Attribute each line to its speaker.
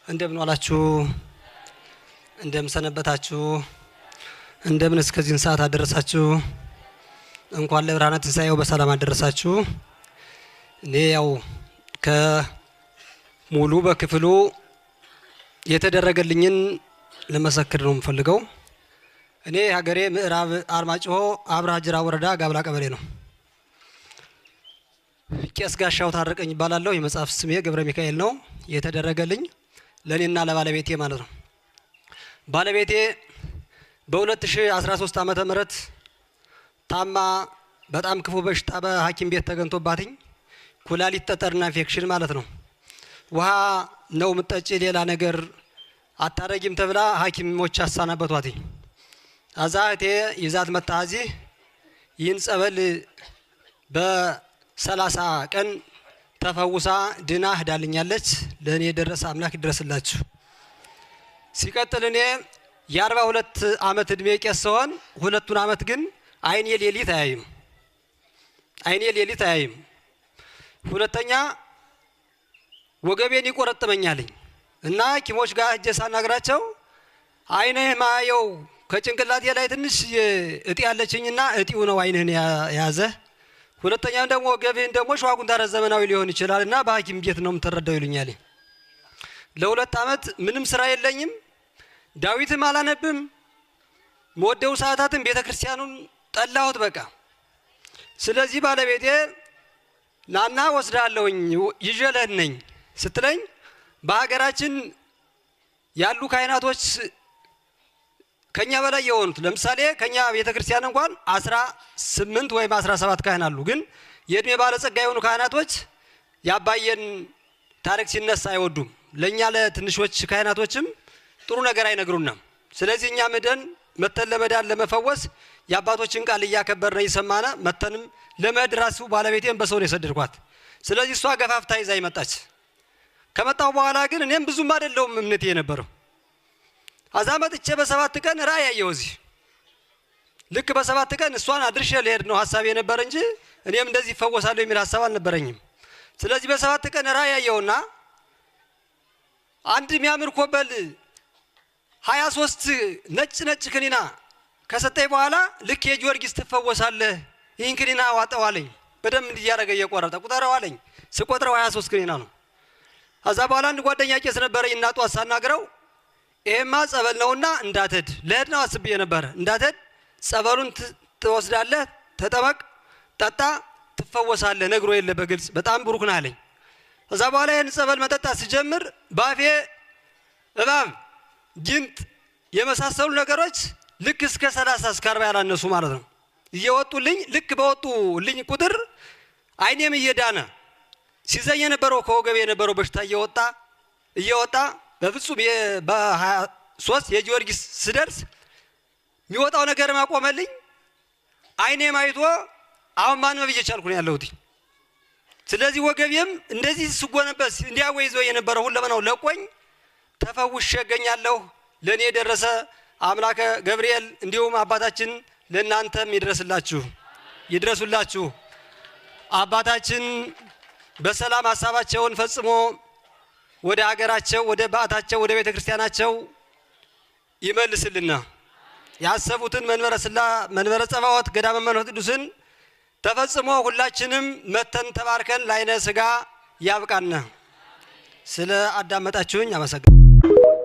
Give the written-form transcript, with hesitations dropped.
Speaker 1: እንደምን ዋላችሁ እንደምን ሰነበታችሁ እንደምን እስከዚህ ሰዓት አደረሳችሁ እንኳን ለብርሃነ ትንሣኤው በሰላም አደረሳችሁ። እኔ ያው ከሙሉ በክፍሉ የተደረገልኝን ለመሰክር ነው የምፈልገው። እኔ ሀገሬ ምዕራብ አርማጭሆ አብራጅራ ወረዳ ጋብላ ቀበሌ ነው። ቄስ ጋሻው ታረቀኝ ይባላለሁ። የመጽሐፍ ስሜ ገብረ ሚካኤል ነው። የተደረገልኝ ለኔና ለባለቤቴ ማለት ነው። ባለቤቴ በ2013 ዓመተ ምህረት ታማ በጣም ክፉ በሽታ በሐኪም ቤት ተገኝቶባትኝ ኩላሊት ጠጠርና ኢንፌክሽን ማለት ነው። ውሃ ነው ምጠጪ ሌላ ነገር አታረጊም ተብላ ሐኪሞች አሳናበቷትኝ። አዛቴ ይዛት መጣ እዚህ ይህን ጸበል በ30 ቀን ተፈውሳ ድና ሄዳልኛለች። ለኔ የደረሰ አምላክ ይድረስላችሁ። ሲቀጥል እኔ የ42 ዓመት እድሜ ቄስ ስሆን 2 ዓመት ግን አይኔ ሌሊት አያይም። ሁለተኛ ወገቤን ይቆረጥመኛልኝ እና ሐኪሞች ጋር ሄጄ ሳናግራቸው አይነህ ማየው ከጭንቅላቴ ላይ ትንሽ እጢ ያለችኝና እጢው ነው አይንህን ያዘ። ሁለተኛም ደግሞ ወገቤን ደግሞ ሸዋጉንታረ ዘመናዊ ሊሆን ይችላልና በሐኪም ቤት ነው የምትረዳው ይሉኛል። ለ2 ዓመት ምንም ስራ የለኝም። ዳዊትም አላነብም። ወደው ሰዓታትን ቤተክርስቲያኑን ጠላሁት በቃ። ስለዚህ ባለቤቴ ናና ወስዳለሁኝ ይጀለህ ነኝ ስትለኝ በሀገራችን ያሉ ካህናቶች ከኛ በላይ የሆኑት ለምሳሌ ከኛ ቤተክርስቲያን እንኳን 18 ወይም 17 ካህን አሉ። ግን የእድሜ ባለጸጋ የሆኑ ካህናቶች ያባየን ታሪክ ሲነሳ አይወዱም። ለኛ ለትንሾች ካህናቶችም ጥሩ ነገር አይነግሩንም። ስለዚህ እኛ መተን ለመዳን ለመፈወስ የአባቶችን ቃል እያከበርን ይሰማና መተንም ለመድራሱ ባለቤቴን በሰው ነው የሰደድኳት። ስለዚህ እሷ ገፋፍታ ይዛ ይመጣች። ከመጣው በኋላ ግን እኔም ብዙም አይደለም እምነቴ የነበረው አዛመጥቼ በ7 ቀን ራእይ ያየው እዚህ ልክ በ7 ቀን እሷን አድርሼ ልሄድ ነው ሐሳብ የነበረ እንጂ እኔም እንደዚህ ይፈወሳለሁ የሚል ሐሳብ አልነበረኝም። ስለዚህ በ7 ቀን ራእይ ያየውና አንድ የሚያምር ኮበል 23 ነጭ ክኒና ከሰጠኝ በኋላ ልክ የጊዮርጊስ ትፈወሳለህ ይህን ክኒና ዋጠዋለኝ። በደም እንዲያረገ እየቆረጠ ቁጠረው አለኝ። ስቆጥረው 23 ክኒና ነው። ከዛ በኋላ አንድ ጓደኛ ቄስ ነበረኝ እና ጧት ሳናግረው ይሄማ ጸበል ነውና እንዳትሄድ ለሄድ ነው አስቤ ነበር። እንዳትሄድ ጸበሉን ትወስዳለህ፣ ተጠመቅ፣ ጠጣ፣ ትፈወሳለህ ነግሮ የለ በግልጽ በጣም ብሩክ ነህ አለኝ። ከዛ በኋላ ይህን ጸበል መጠጣት ሲጀምር ባፌ እባብ ጊንጥ የመሳሰሉ ነገሮች ልክ እስከ 30 እስከ 40 ያላነሱ ማለት ነው እየወጡልኝ። ልክ በወጡልኝ ቁጥር አይኔም እየዳነ ሲዘኝ የነበረው ከወገቤ የነበረው በሽታ እየወጣ በፍጹም በ23 የጊዮርጊስ ስደርስ የሚወጣው ነገር ማቆመልኝ። አይኔም አይቶ አሁን ማንበብ እየቻልኩ ነው ያለሁት። ስለዚህ ወገቤም እንደዚህ ስጎነበስ እንዲያወይዘው የነበረው ሁለመናው ለቆኝ ተፈውሼ እገኛለሁ። ለኔ የደረሰ አምላከ ገብርኤል እንዲሁም አባታችን ለእናንተም ይድረሱላችሁ። አባታችን በሰላም ሐሳባቸውን ፈጽሞ ወደ ሀገራቸው ወደ በዓታቸው ወደ ቤተክርስቲያናቸው ይመልስልና ያሰቡትን መንበረ ጸባዖት ገዳመ መንፈስ ቅዱስን ተፈጽሞ ሁላችንም መተን ተባርከን ለዓይነ ሥጋ ያብቃና። ስለ አዳመጣችሁኝ አመሰግናለሁ።